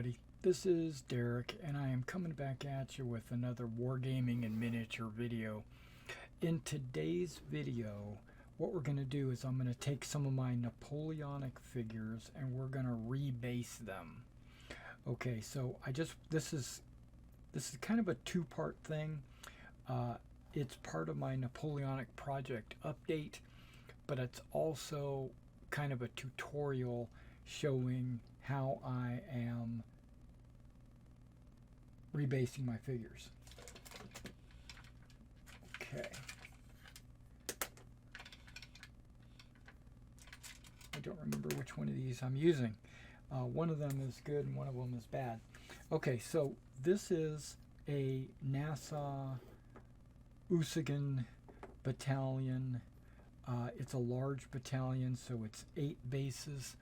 everybody. This is Derek, and I am coming back at you with another Wargaming and miniature video. In today's video, what we're going to do is I'm going to take some of my Napoleonic figures and we're going to rebase them. Okay, so this is kind of a two-part thing. It's part of my Napoleonic project update, but it's also kind of a tutorial showing how I am rebasing my figures. Okay. I don't remember which one of these I'm using. One of them is good and one of them is bad. Okay, so this is a NASA Usagan battalion. It's a large battalion, so it's 8 bases.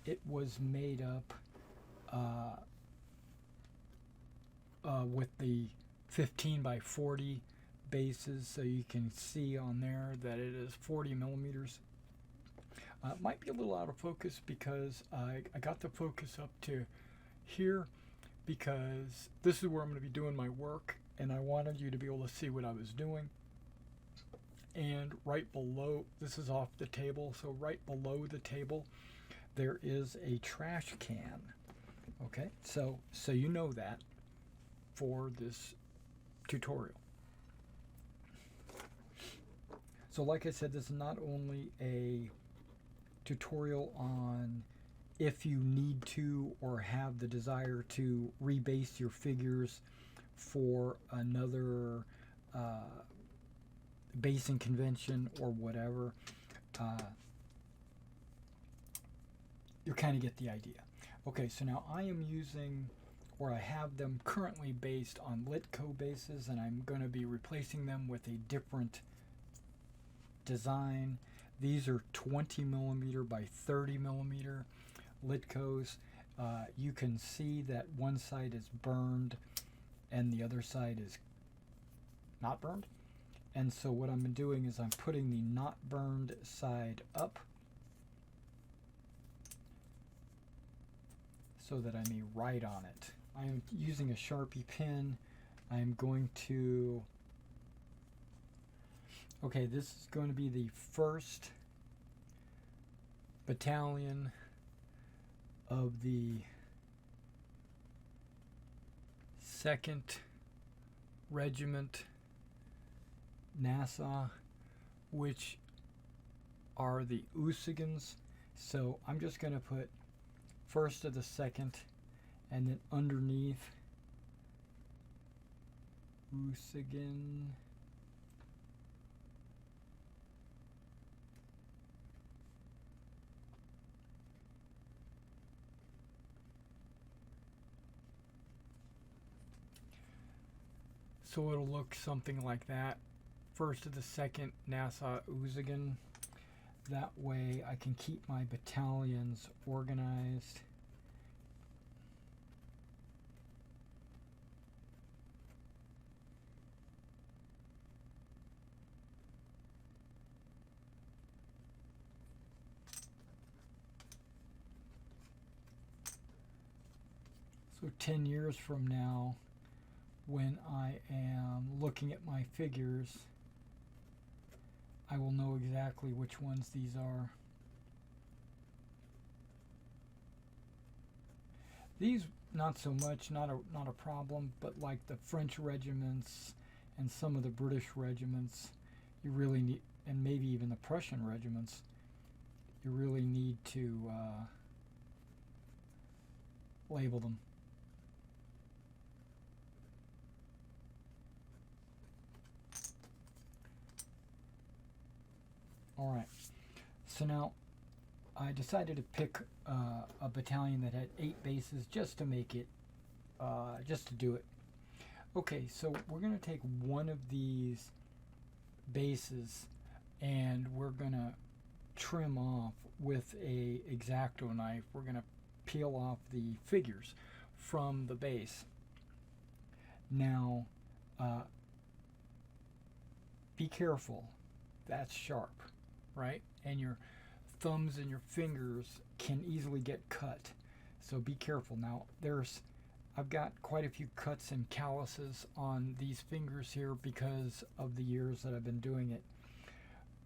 It was made up with the 15 by 40 bases, so you can see on there that it is 40 millimeters. It might be a little out of focus because I got the focus up to here because this is where I'm going to be doing my work, and I wanted you to be able to see what I was doing. And right below, this is off the table, so right below the table there is a trash can. Okay, so you know that for this tutorial. So like I said, this is not only a tutorial on if you need to or have the desire to rebase your figures for another basing convention or whatever. You kind of get the idea. Okay, so now I am using, or I have them currently based on Litco bases, and I'm going to be replacing them with a different design. These are 20 millimeter by 30 millimeter Litcos. You can see that one side is burned and the other side is not burned. And so what I'm doing is I'm putting the not burned side up so that I may write on it. I am using a Sharpie pen. I am going to, okay, this is going to be the 1st battalion of the 2nd Regiment NASA, which are the Usagans. So I'm just going to put 1st of the 2nd, and then underneath Usagan. So it'll look something like that. 1st of the 2nd NASA Usagan. That way I can keep my battalions organized. So 10 years from now, when I am looking at my figures, I will know exactly which ones these are. These, not so much, not a problem, but like the French regiments and some of the British regiments, you really need, and maybe even the Prussian regiments, you really need to label them. Alright, so now I decided to pick a battalion that had 8 bases just to make it, just to do it. Okay, so we're going to take one of these bases and we're going to trim off with a X-Acto knife. We're going to peel off the figures from the base. Now, be careful, that's sharp, right? And your thumbs and your fingers can easily get cut. So be careful. Now I've got quite a few cuts and calluses on these fingers here because of the years that I've been doing it.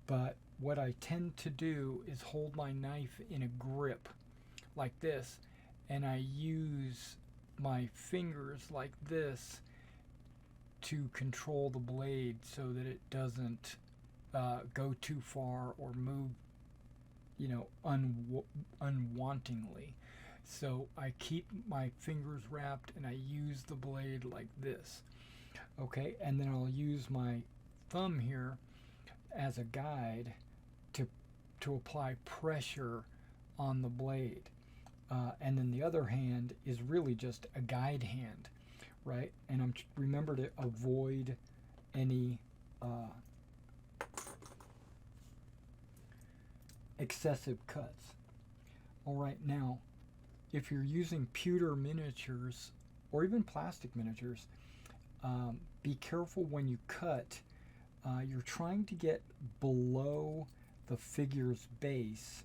But what I tend to do is hold my knife in a grip like this, and I use my fingers like this to control the blade so that it doesn't go too far or move, unwantingly. So I keep my fingers wrapped and I use the blade like this. Okay, and then I'll use my thumb here as a guide to apply pressure on the blade. And then the other hand is really just a guide hand, right? And remember to avoid any excessive cuts. All right, now, if you're using pewter miniatures or even plastic miniatures, be careful when you cut. You're trying to get below the figure's base,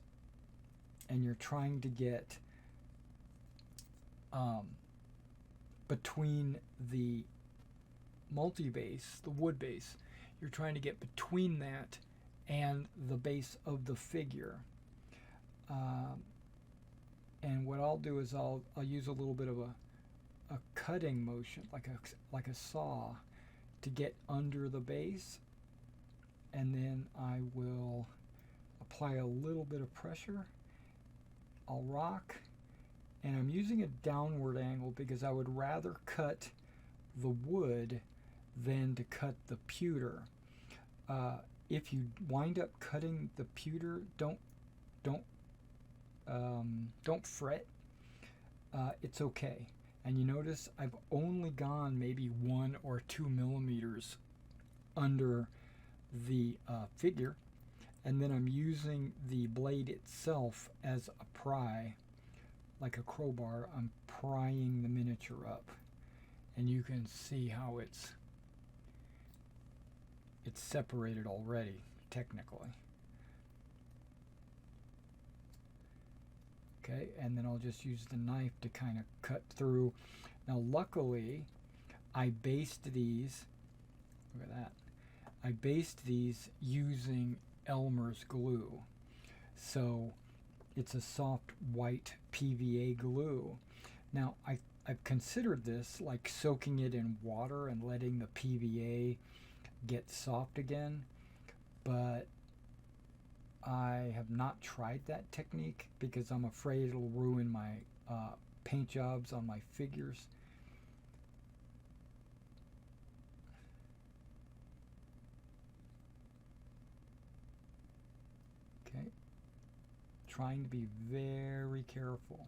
and you're trying to get between the multi-base, the wood base, you're trying to get between that and the base of the figure. And what I'll do is I'll use a little bit of a cutting motion, like a saw, to get under the base, and then I will apply a little bit of pressure. I'll rock, and I'm using a downward angle because I would rather cut the wood than to cut the pewter. If you wind up cutting the pewter, don't fret. It's okay. And you notice I've only gone maybe 1 or 2 millimeters under the figure, and then I'm using the blade itself as a pry, like a crowbar. I'm prying the miniature up, and you can see how it's separated already, technically. Okay, and then I'll just use the knife to kind of cut through. Now, luckily, I based these, look at that, I based these using Elmer's glue. So it's a soft white PVA glue. Now, I've considered this like soaking it in water and letting the PVA get soft again, but I have not tried that technique because I'm afraid it'll ruin my paint jobs on my figures. Okay, trying to be very careful.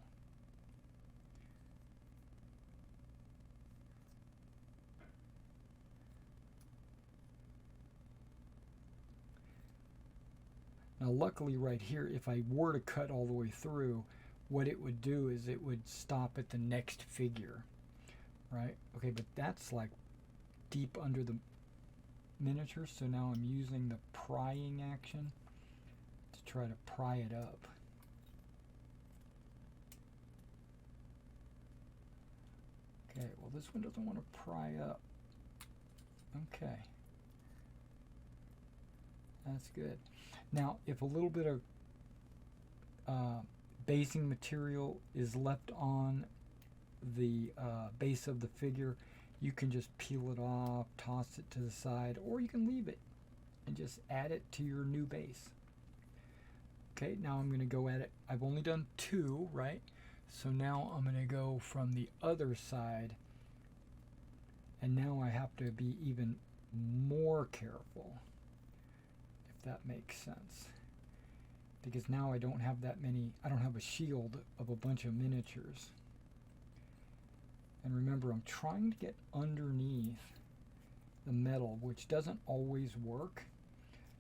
Now, luckily right here, if I were to cut all the way through, what it would do is it would stop at the next figure, right? Okay, but that's like deep under the miniature, so now I'm using the prying action to try to pry it up. Okay, well, this one doesn't want to pry up. Okay. That's good. Now, if a little bit of basing material is left on the base of the figure, you can just peel it off, toss it to the side, or you can leave it and just add it to your new base. Okay, now I'm going to go at it. I've only done 2, right? So now I'm going to go from the other side, and now I have to be even more careful, if that makes sense. Because now I don't have that many, I don't have a shield of a bunch of miniatures. And remember, I'm trying to get underneath the metal, which doesn't always work.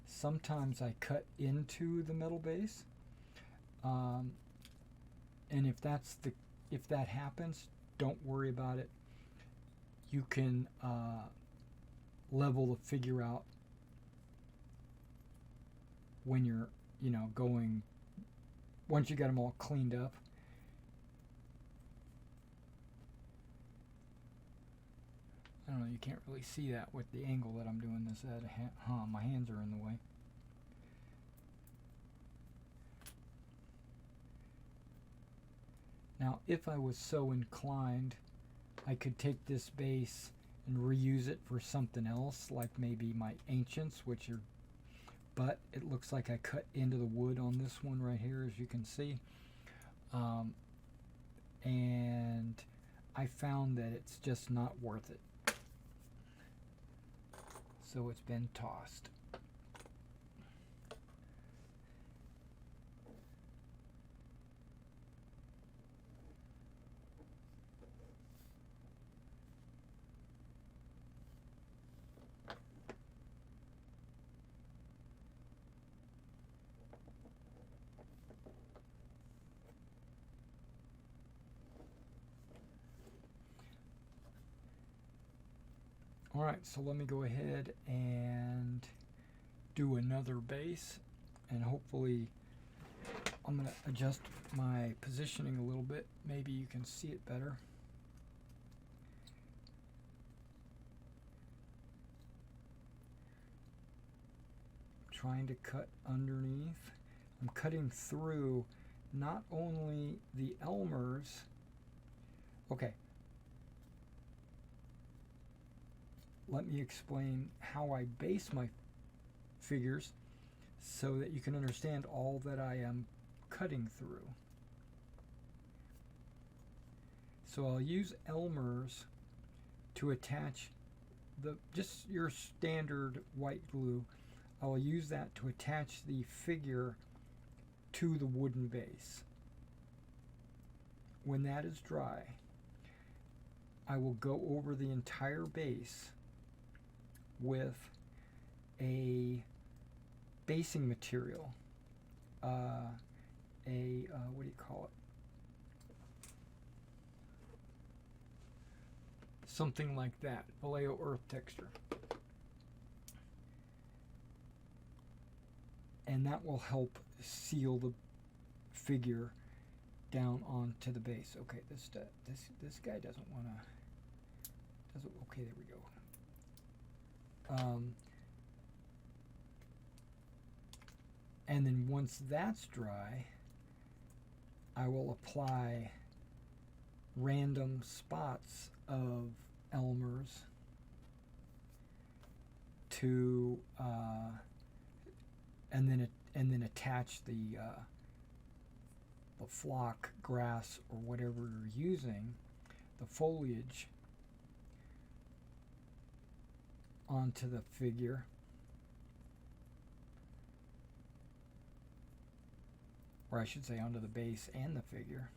Sometimes I cut into the metal base. And if that happens, don't worry about it. You can level the figure out when you're, going, once you got them all cleaned up. I don't know, you can't really see that with the angle that I'm doing this at. My hands are in the way. Now, if I was so inclined, I could take this base and reuse it for something else, like maybe my ancients, which are, but it looks like I cut into the wood on this one right here, as you can see. And I found that it's just not worth it. So it's been tossed. Alright, so let me go ahead and do another base, and hopefully I'm going to adjust my positioning a little bit. Maybe you can see it better. I'm trying to cut underneath. I'm cutting through not only the Elmers. Okay. Let me explain how I base my figures so that you can understand all that I am cutting through. So I'll use Elmers to attach just your standard white glue. I'll use that to attach the figure to the wooden base. When that is dry, I will go over the entire base with a basing material, what do you call it? Something like that, Vallejo earth texture. And that will help seal the figure down onto the base. Okay, this guy doesn't want to. Okay, there we go. And then once that's dry, I will apply random spots of Elmers to and then attach the flock, grass, or whatever you're using, the foliage, onto the figure. Or I should say onto the base and the figure.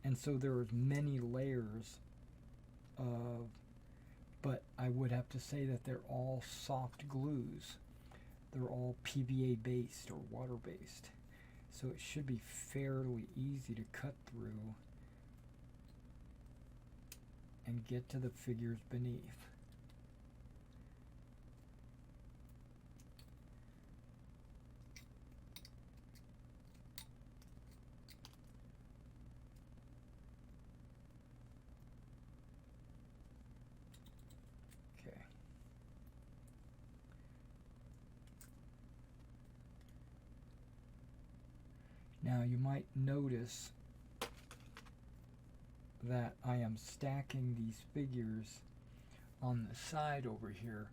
And so there are many layers of, but I would have to say that they're all soft glues. They're all PVA based or water based. So it should be fairly easy to cut through and get to the figures beneath. Okay. Now you might notice that I am stacking these figures on the side over here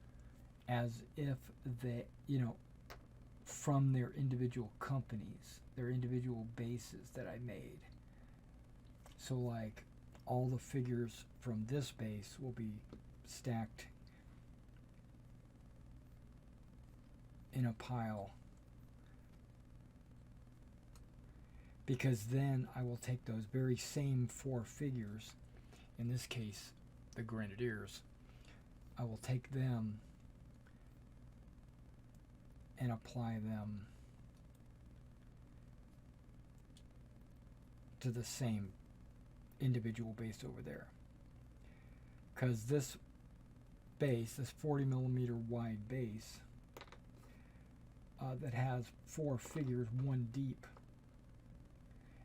as if they, from their individual companies, their individual bases that I made. So like all the figures from this base will be stacked in a pile, because then I will take those very same 4 figures, in this case the Grenadiers, I will take them and apply them to the same individual base over there. Because this base, this 40mm wide base that has 4 figures 1 deep,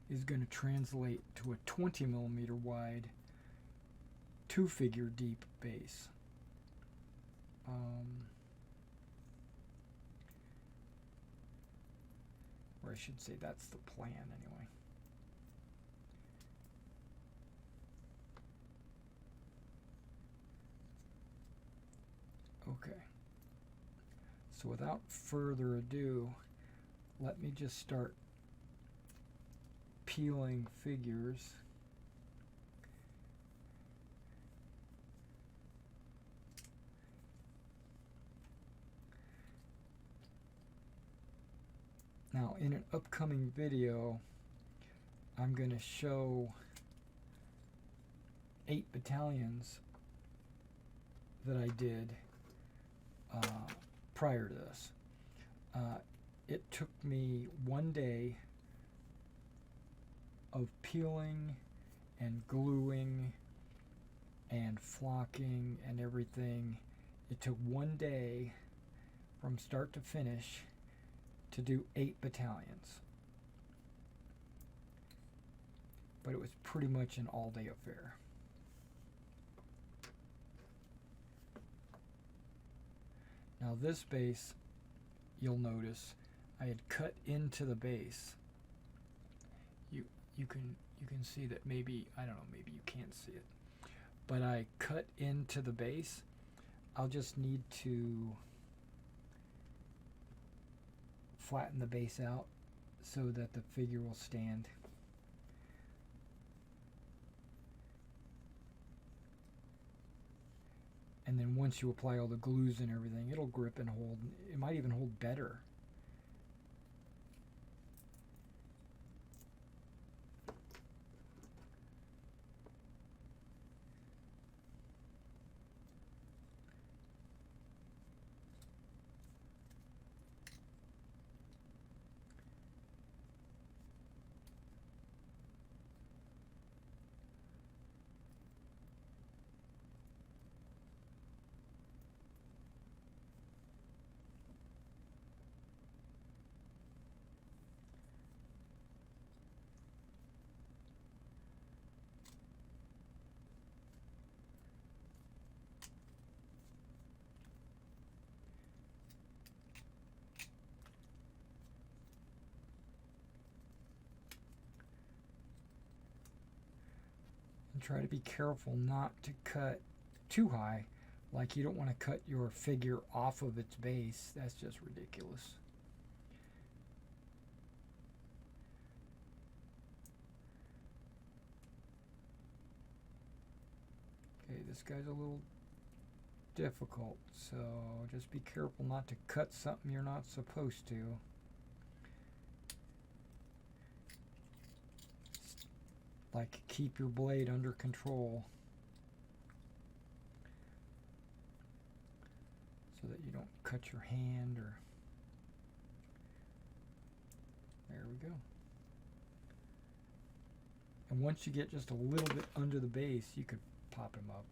is going to translate to a 20 millimeter wide 2-figure deep base. Or I should say that's the plan anyway. Okay. So without further ado, let me just start peeling figures. Now, in an upcoming video, I'm going to show 8 battalions that I did prior to this. It took me 1 day of peeling and gluing and flocking and everything. It took 1 day from start to finish to do 8 battalions. But it was pretty much an all-day affair. Now this base, you'll notice, I had cut into the base. You can see that maybe, I don't know, maybe you can't see it. But I cut into the base. I'll just need to flatten the base out so that the figure will stand. And then once you apply all the glues and everything, it'll grip and hold. It might even hold better. And try to be careful not to cut too high. Like, you don't want to cut your figure off of its base. That's just ridiculous. Okay, this guy's a little difficult, so just be careful not to cut something you're not supposed to. Like, keep your blade under control so that you don't cut your hand or... There we go. And once you get just a little bit under the base, you could pop him up.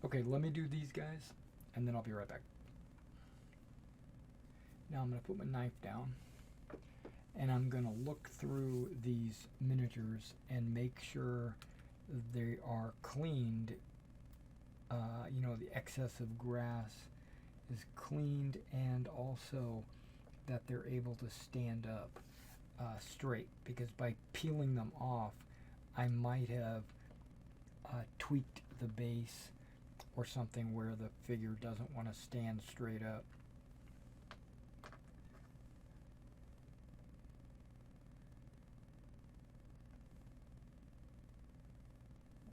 Okay, let me do these guys, and then I'll be right back. Now I'm going to put my knife down, and I'm going to look through these miniatures and make sure they are cleaned. You know, the excess of grass is cleaned, and also that they're able to stand up straight, because by peeling them off, I might have tweaked the base or something where the figure doesn't want to stand straight up.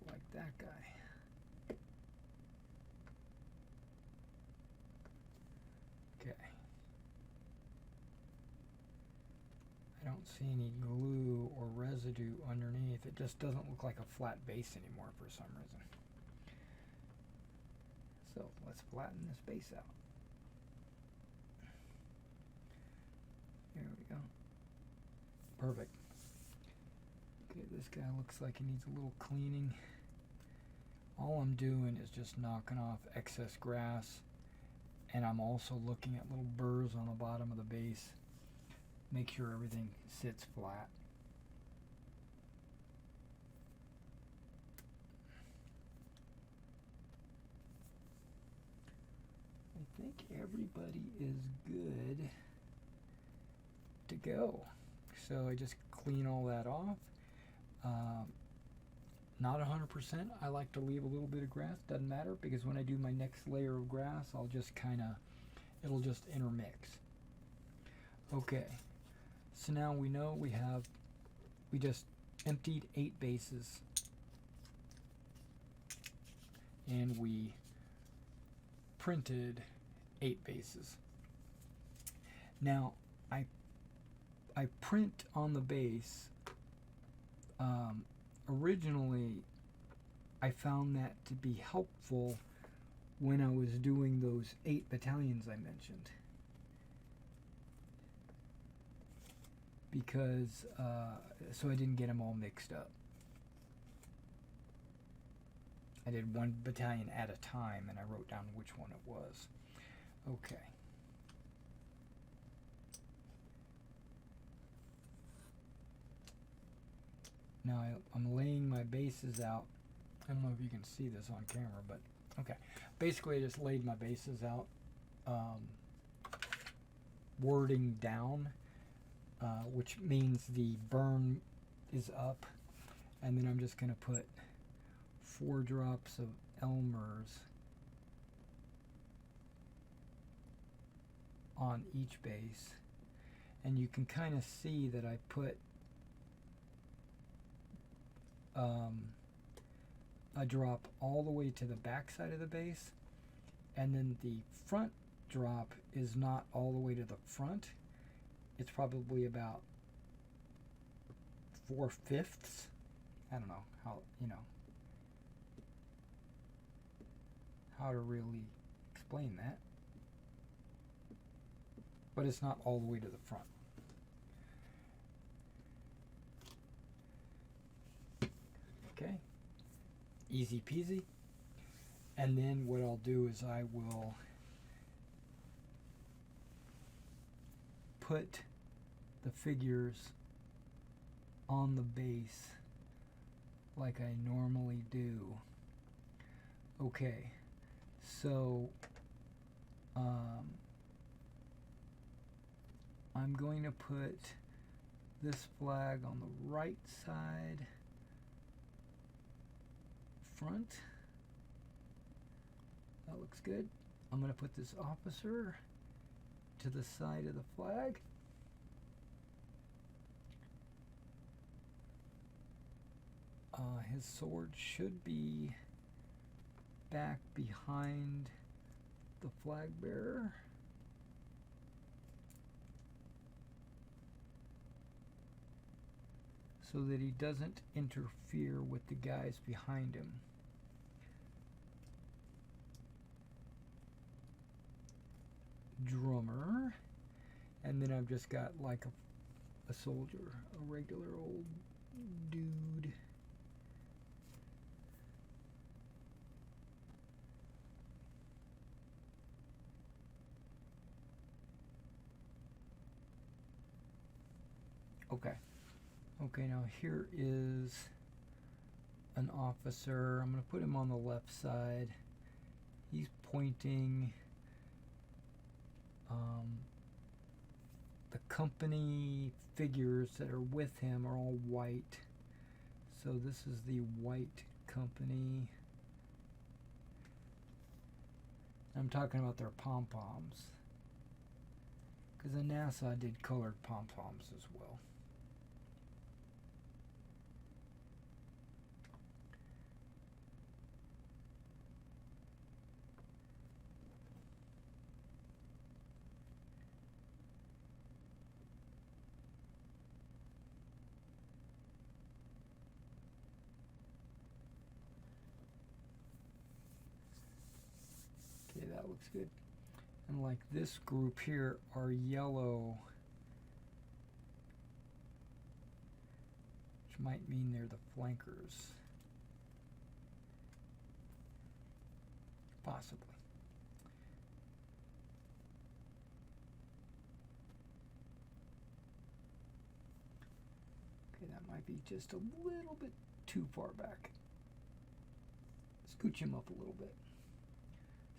Like that guy. Okay. I don't see any glue or residue underneath. It just doesn't look like a flat base anymore for some reason. So let's flatten this base out. There we go. Perfect. Okay, this guy looks like he needs a little cleaning. All I'm doing is just knocking off excess grass, and I'm also looking at little burrs on the bottom of the base make sure everything sits flat. I think everybody is good to go. So I just clean all that off. Not 100%. I like to leave a little bit of grass. Doesn't matter, because when I do my next layer of grass, I'll just it'll just intermix. Okay, so now we know we just emptied 8 bases, and we printed 8 bases. Now I print on the base. Originally, I found that to be helpful when I was doing those 8 battalions I mentioned, because so I didn't get them all mixed up. I did 1 battalion at a time, and I wrote down which one it was. Okay. Now I'm laying my bases out. I don't know if you can see this on camera, but okay. Basically, I just laid my bases out, wording down, which means the burn is up, and then I'm just going to put 4 drops of Elmer's on each base, and you can kind of see that I put a drop all the way to the back side of the base, and then the front drop is not all the way to the front. It's probably about 4/5. I don't know how, how to really explain that, but it's not all the way to the front. Okay, easy peasy. And then what I'll do is I will put the figures on the base like I normally do. Okay, so I'm going to put this flag on the right side front. That looks good. I'm going to put this officer to the side of the flag. His sword should be back behind the flag bearer. So that he doesn't interfere with the guys behind him. Drummer, and then I've just got like a soldier, a regular old dude. Okay, now here is an officer. I'm going to put him on the left side. He's pointing. The company figures that are with him are all white. So this is the white company. I'm talking about their pom-poms, because the NASA did colored pom-poms as well. That looks good. And like this group here are yellow, which might mean they're the flankers. Possibly. might be just a little bit too far back. Scooch him up a little bit.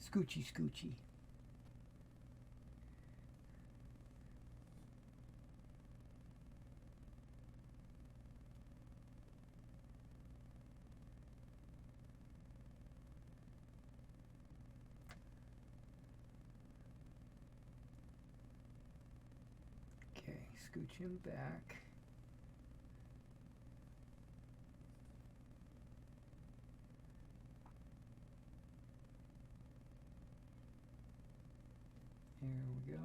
Scoochy, scoochy. Okay, scooch him back. Here we go.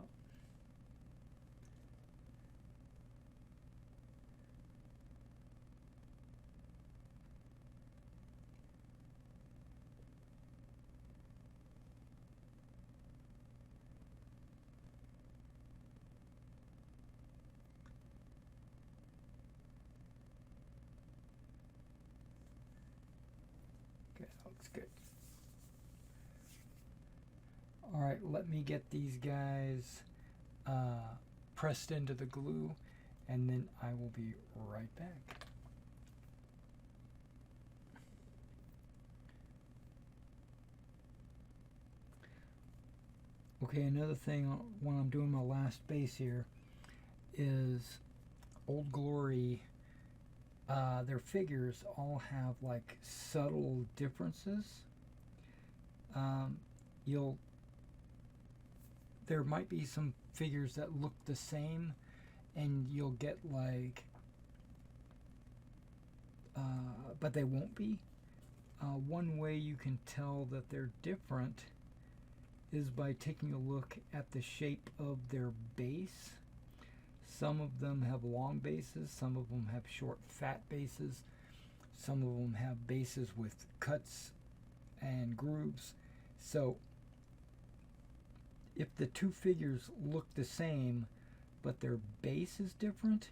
Okay, that looks good. All right, let me get these guys pressed into the glue, and then I will be right back. Okay, another thing when I'm doing my last base here is Old Glory. Their figures all have like subtle differences. There might be some figures that look the same, and you'll get like, but they won't be. One way you can tell that they're different is by taking a look at the shape of their base. Some of them have long bases, some of them have short, fat bases, some of them have bases with cuts and grooves. So if the two figures look the same, but their base is different,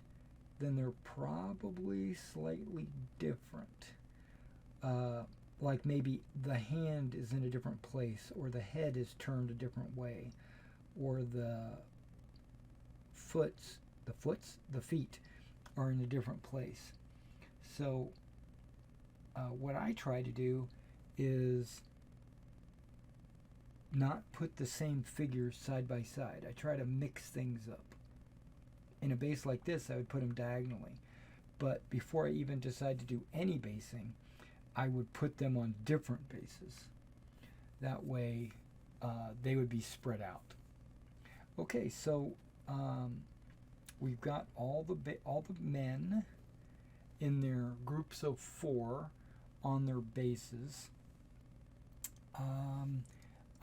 then they're probably slightly different. Like maybe the hand is in a different place, or the head is turned a different way, or the feet are in a different place. So what I try to do is not put the same figures side by side. I try to mix things up. In a base like this, I would put them diagonally. But before I even decide to do any basing, I would put them on different bases. That way, they would be spread out. Okay, so we've got all the men in their groups of 4 on their bases.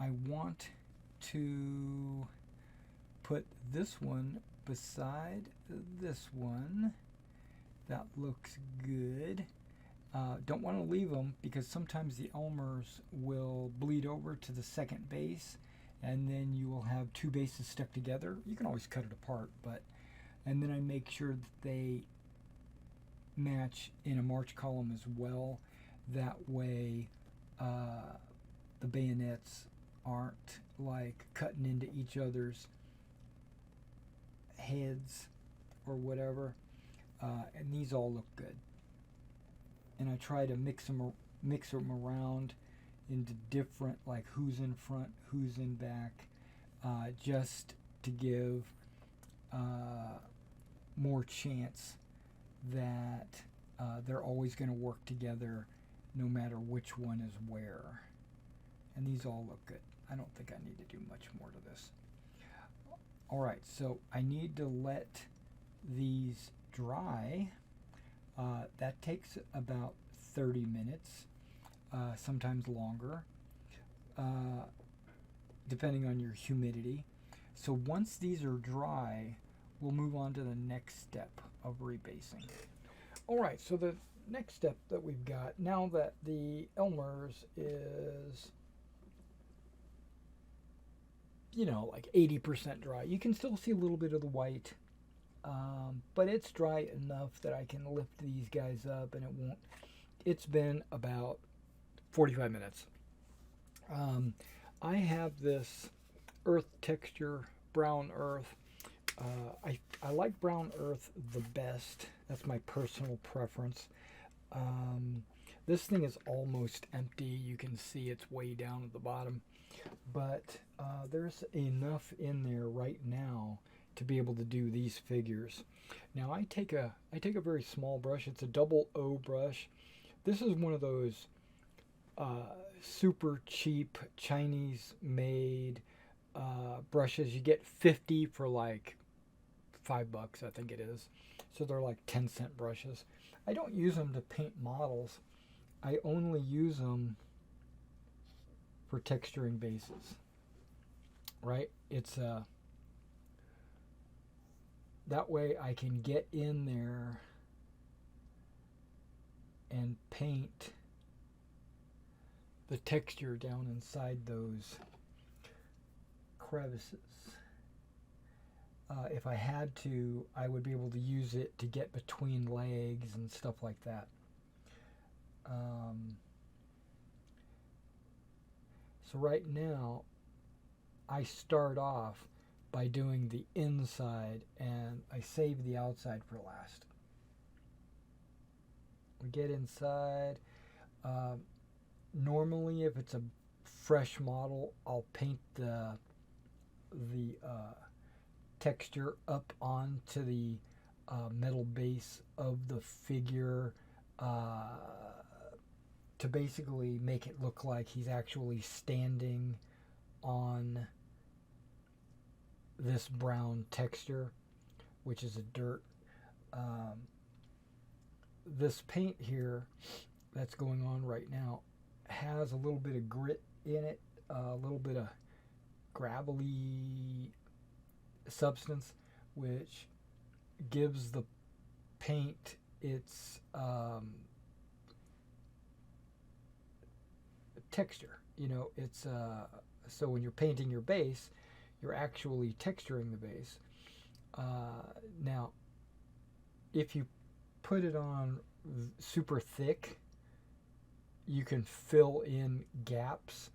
I want to put this one beside this one. That looks good. Don't want to leave them because sometimes the Elmers will bleed over to the second base, and then you will have 2 bases stuck together. You can always cut it apart, and then I make sure that they match in a march column as well. That way the bayonets aren't like cutting into each other's heads or whatever. And these all look good. And I try to mix them around into different, like who's in front, who's in back, just to give more chance that they're always going to work together no matter which one is where. And these all look good. I don't think I need to do much more to this. Alright, so I need to let these dry. That takes about 30 minutes, sometimes longer, depending on your humidity. So once these are dry, we'll move on to the next step of rebasing. Alright, so the next step that we've got, now that the Elmer's is, you know, like 80% dry, you can still see a little bit of the white, but it's dry enough that I can lift these guys up and it won't. It's been about 45 minutes. I have this earth texture, brown earth. I like brown earth the best. That's my personal preference. Um, this thing is almost empty. You can see it's way down at the bottom. But there's enough in there right now to be able to do these figures. Now I take a very small brush. It's a double O brush. This is one of those super cheap Chinese made brushes. You get 50 for like $5, I think it is. So they're like 10-cent brushes. I don't use them to paint models. I only use them for texturing bases. Right? It's that way I can get in there and paint the texture down inside those crevices. If I had to, I would be able to use it to get between legs and stuff like that. So right now, I start off by doing the inside and I save the outside for last. We get inside. Normally, if it's a fresh model, I'll paint the texture up onto the metal base of the figure to basically make it look like he's actually standing on this brown texture, which is a dirt. This paint here that's going on right now has a little bit of grit in it, a little bit of gravelly substance, which gives the paint its texture. You know, it's so when you're painting your base, you're actually texturing the base. Now, if you put it on super thick, you can fill in gaps.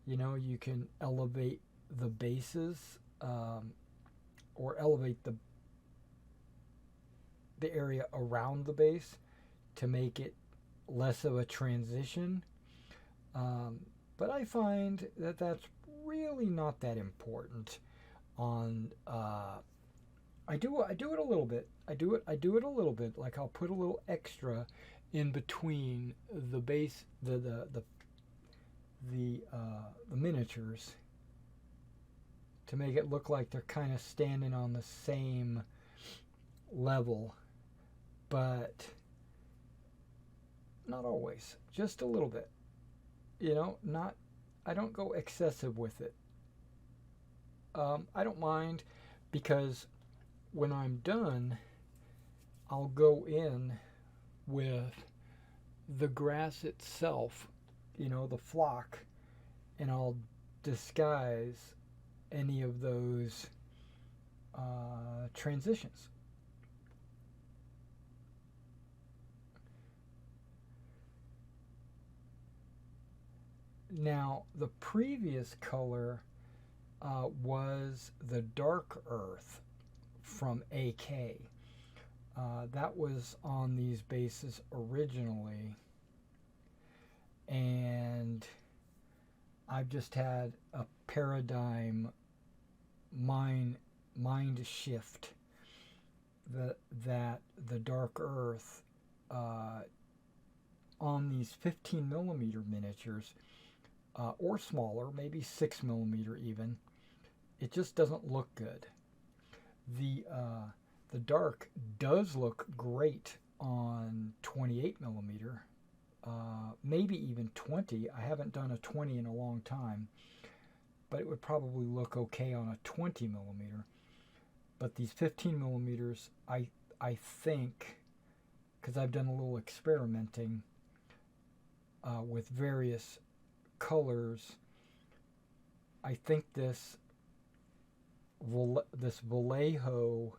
You know, you can elevate the bases or elevate the area around the base to make it less of a transition. But I find that that's really not that important. On I do it a little bit. I do it a little bit. Like I'll put a little extra in between the base, the miniatures, to make it look like they're kind of standing on the same level, but not always. Just a little bit. You know, not. I don't go excessive with it. I don't mind, because when I'm done, I'll go in with the grass itself, you know, the flock, and I'll disguise any of those transitions. Now, the previous color was the dark earth from AK. That was on these bases originally, and I've just had a paradigm mind shift that the dark earth on these 15 millimeter miniatures, or smaller, maybe 6 millimeter even, it just doesn't look good. The dark does look great on 28 millimeter, maybe even 20. I haven't done a 20 in a long time, but it would probably look okay on a 20 millimeter. But these 15 millimeters, I think, because I've done a little experimenting with various colors, I think this Vallejo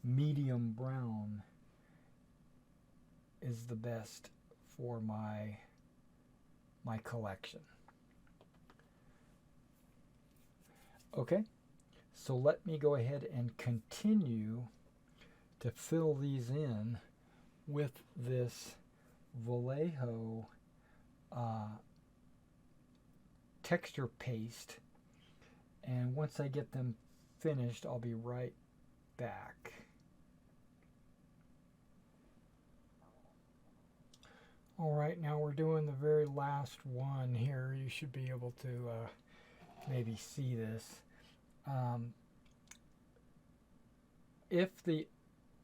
medium brown is the best for my collection. Okay, So let me go ahead and continue to fill these in with this Vallejo texture paste, and once I get them finished, I'll be right back. Alright, now we're doing the very last one here. You should be able to maybe see this. If the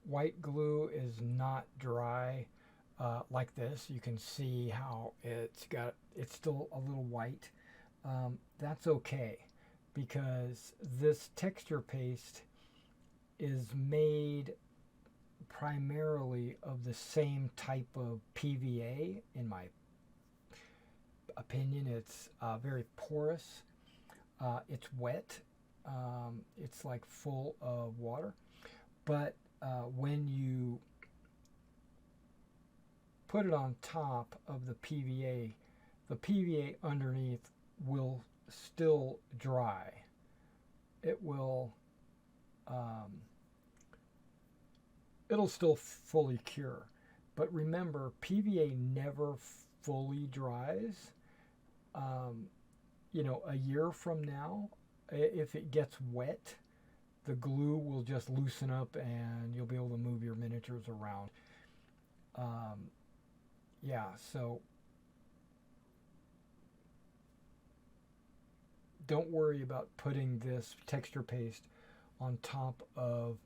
white glue is not dry like this, you can see how it's still a little white. That's okay, because this texture paste is made primarily of the same type of PVA. In my opinion, it's very porous. It's wet. It's like full of water. But when you put it on top of the PVA underneath will still dry. It will it'll still fully cure. But remember, PVA never fully dries. You know, a year from now, if it gets wet, the glue will just loosen up and you'll be able to move your miniatures around. Yeah, so don't worry about putting this texture paste on top of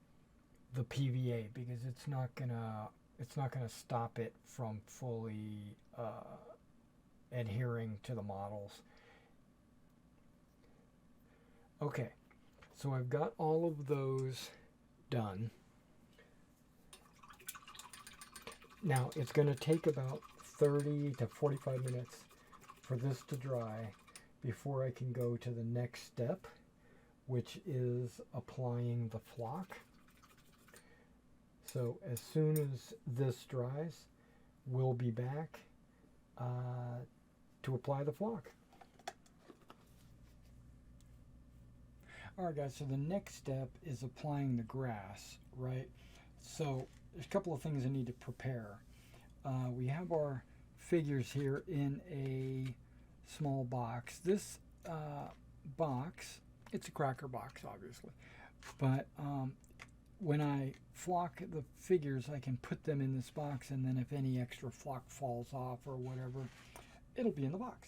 the PVA, because it's not gonna stop it from fully adhering to the models. Okay, so I've got all of those done. Now it's going to take about 30 to 45 minutes for this to dry before I can go to the next step, which is applying the flock. So as soon as this dries, we'll be back to apply the flock. Alright guys, so the next step is applying the grass, right? So there's a couple of things I need to prepare. We have our figures here in a small box. This box, it's a cracker box obviously, but when I flock the figures, I can put them in this box, and then if any extra flock falls off or whatever, it'll be in the box.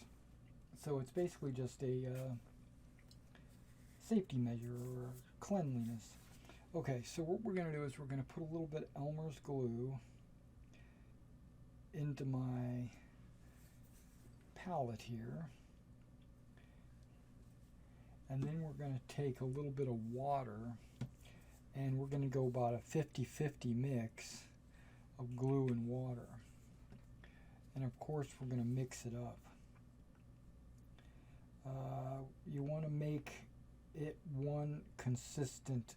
So it's basically just a safety measure or cleanliness. Okay, so what we're going to do is we're going to put a little bit of Elmer's glue into my palette here, and then we're going to take a little bit of water, and we're going to go about a 50-50 mix of glue and water, and of course we're going to mix it up. You want to make it one consistent.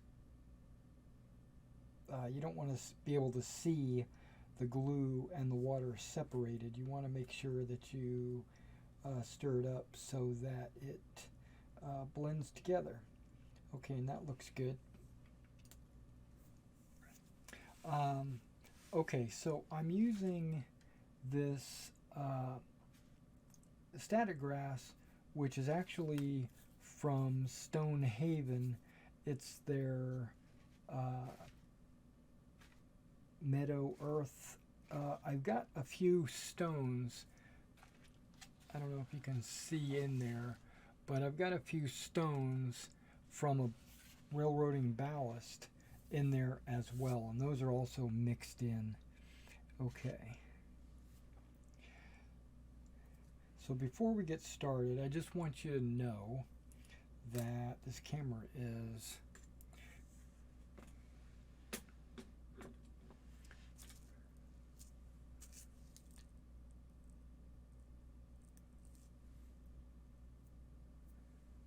You don't want to be able to see the glue and the water separated. You want to make sure that you stir it up so that it blends together. Okay, and that looks good. Okay, so I'm using this static grass, which is actually from Stonehaven. It's their Meadow Earth. I've got a few stones. I don't know if you can see in there, but I've got a few stones from a railroading ballast in there as well, and those are also mixed in. Okay. So before we get started, I just want you to know that this camera is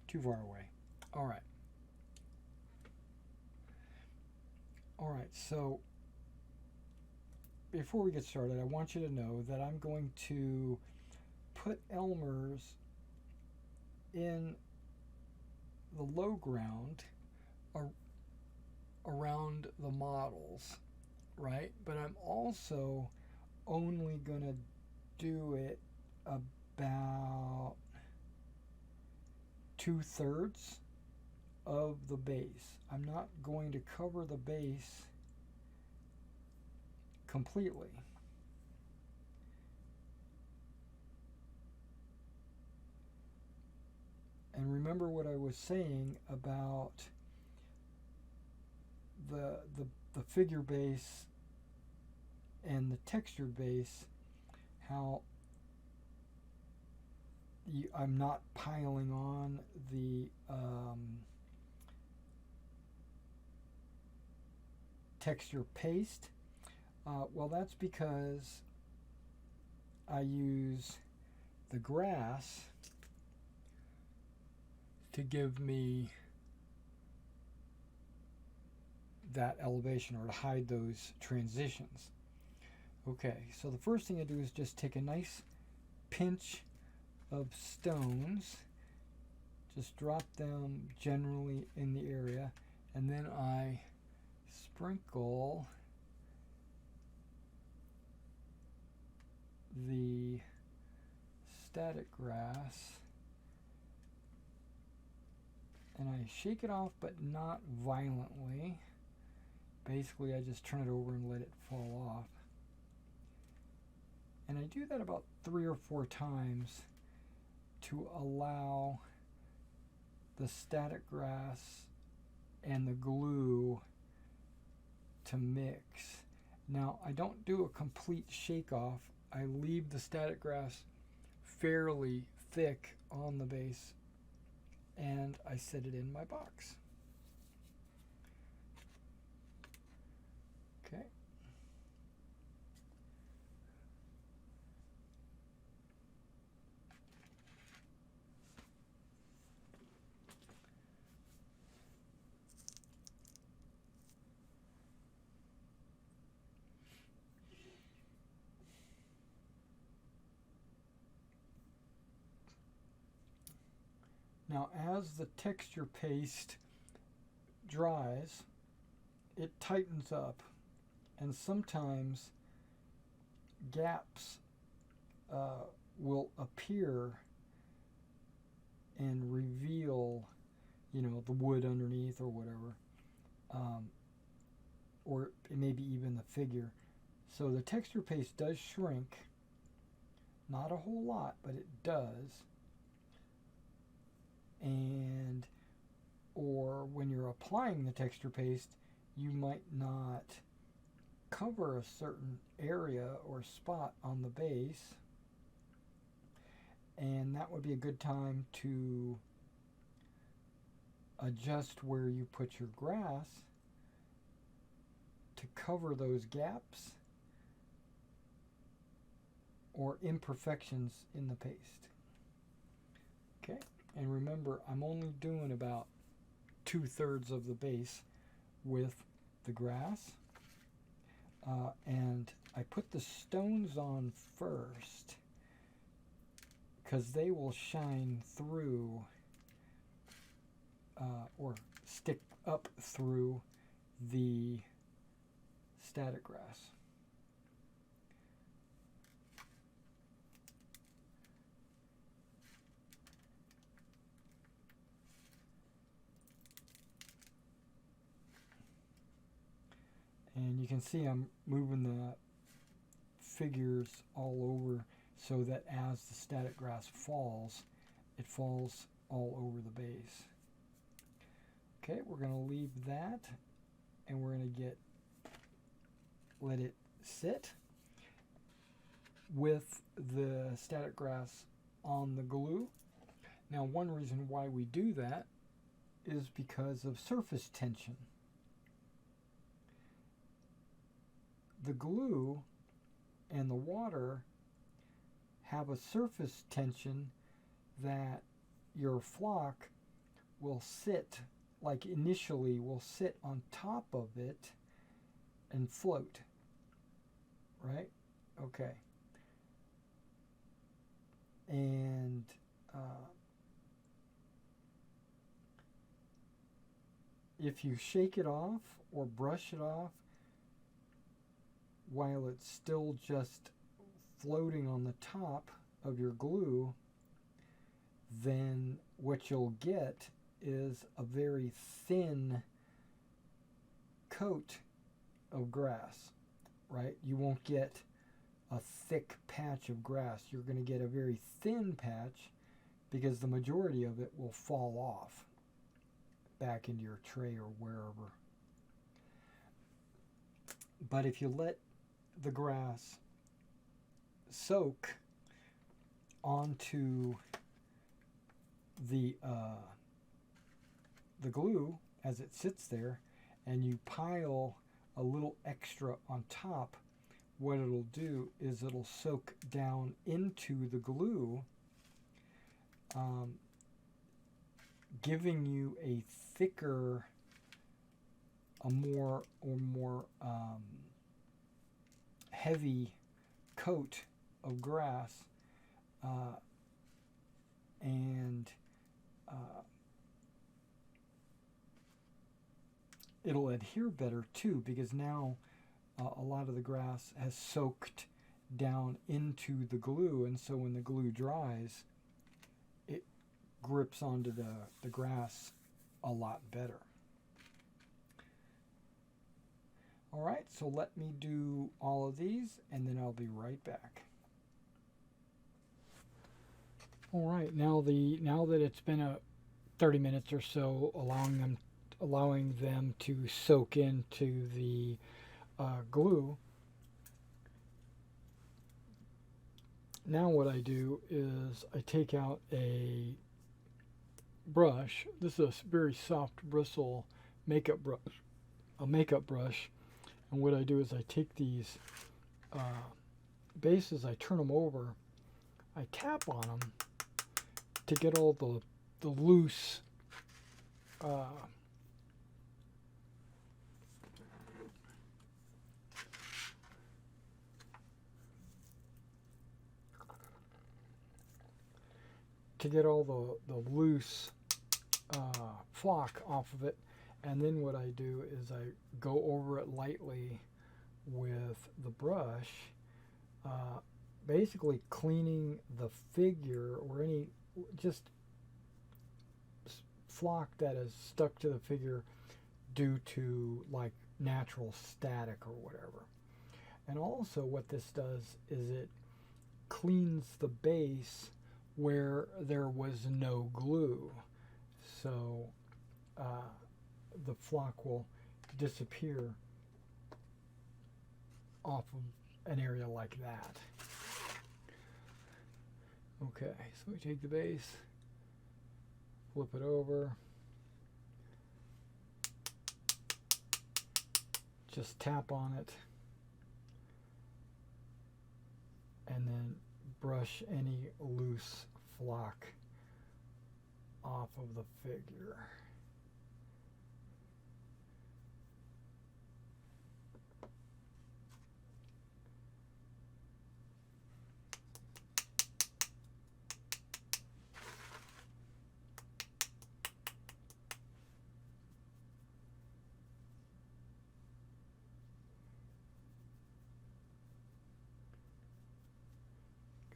too far away. All right. All right, so before we get started, I want you to know that I'm going to put Elmer's in the low ground around the models, right? But I'm also only going to do it about 2/3 of the base. I'm not going to cover the base completely. And remember what I was saying about the figure base and the texture base, how I'm not piling on the texture paste. Well, that's because I use the grass to give me that elevation, or to hide those transitions. Okay, so the first thing I do is just take a nice pinch of stones, just drop them generally in the area, and then I sprinkle the static grass, and I shake it off, but not violently. Basically, I just turn it over and let it fall off. And I do that about 3 or 4 times to allow the static grass and the glue to mix. Now, I don't do a complete shake off. I leave the static grass fairly thick on the base, and I set it in my box. Okay. Now, as the texture paste dries, it tightens up, and sometimes gaps will appear and reveal, the wood underneath or whatever, or maybe even the figure. So the texture paste does shrink, not a whole lot, but it does. And or when you're applying the texture paste, you might not cover a certain area or spot on the base, and that would be a good time to adjust where you put your grass to cover those gaps or imperfections in the paste. Okay, and remember, I'm only doing about 2/3 of the base with the grass, and I put the stones on first because they will shine through or stick up through the static grass. And you can see I'm moving the figures all over so that as the static grass falls, it falls all over the base. Okay, we're going to leave that, and we're going to let it sit with the static grass on the glue. Now, one reason why we do that is because of surface tension. The glue and the water have a surface tension that your flock will sit, like initially will sit on top of it and float, right? Okay. And if you shake it off or brush it off while it's still just floating on the top of your glue, then what you'll get is a very thin coat of grass, right? You won't get a thick patch of grass. You're going to get a very thin patch because the majority of it will fall off back into your tray or wherever. But if you let the grass soak onto the glue as it sits there, and you pile a little extra on top, what it'll do is it'll soak down into the glue, giving you a thicker, a more heavy coat of grass, and it'll adhere better too, because now a lot of the grass has soaked down into the glue, and so when the glue dries, it grips onto the grass a lot better. Alright, so let me do all of these and then I'll be right back. Alright, now that it's been 30 minutes or so, allowing them to soak into the glue, now what I do is I take out a brush. This is a very soft bristle makeup brush, and what I do is I take these bases, I turn them over, I tap on them to get all the loose flock off of it, and then what I do is I go over it lightly with the brush, basically cleaning the figure or any just flock that is stuck to the figure due to like natural static or whatever. And also what this does is it cleans the base where there was no glue, so the flock will disappear off of an area like that. Okay, so we take the base, flip it over, just tap on it, and then brush any loose flock off of the figure.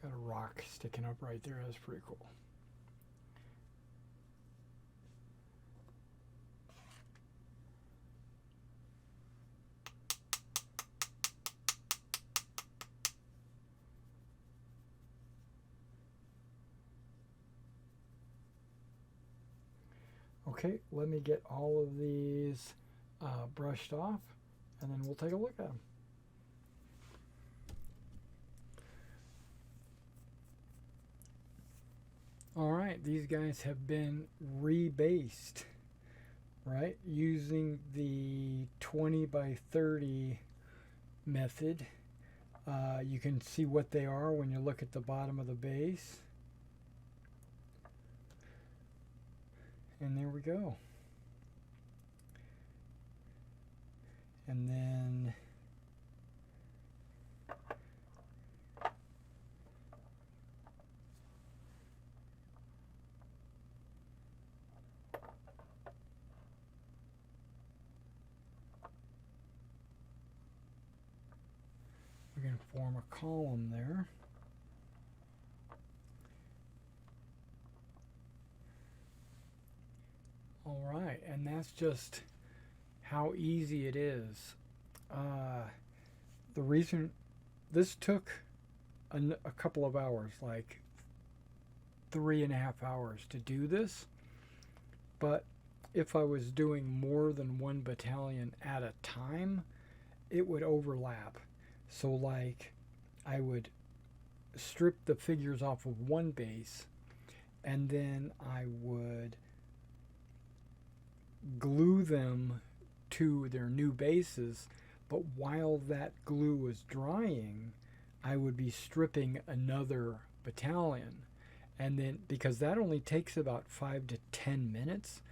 Got a rock sticking up right there. That's pretty cool. Okay, let me get all of these brushed off, and then we'll take a look at them. Alright, these guys have been rebased, right, using the 20 by 30 method. You can see what they are when you look at the bottom of the base. And there we go. And then form a column there. All right, and that's just how easy it is. The reason this took a couple of hours, like 3.5 hours to do this, but if I was doing more than one battalion at a time, it would overlap. So like I would strip the figures off of one base, and then I would glue them to their new bases, but while that glue was drying, I would be stripping another battalion. And then, because that only takes about 5 to 10 minutes,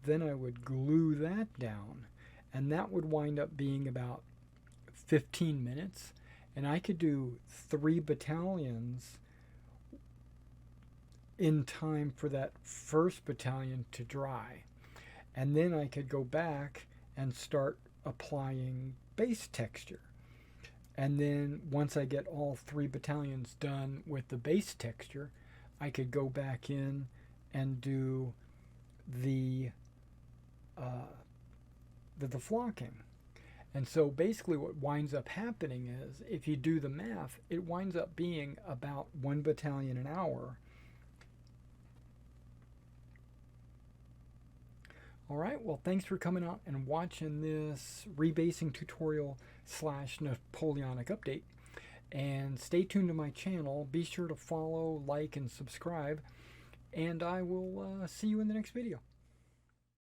then I would glue that down, and that would wind up being about 15 minutes, and I could do 3 battalions in time for that first battalion to dry. And then I could go back and start applying base texture. And then once I get all 3 battalions done with the base texture, I could go back in and do the flocking. And so basically what winds up happening is, if you do the math, it winds up being about 1 battalion an hour. All right, well, thanks for coming out and watching this rebasing tutorial / Napoleonic update. And stay tuned to my channel. Be sure to follow, like, and subscribe. And I will see you in the next video.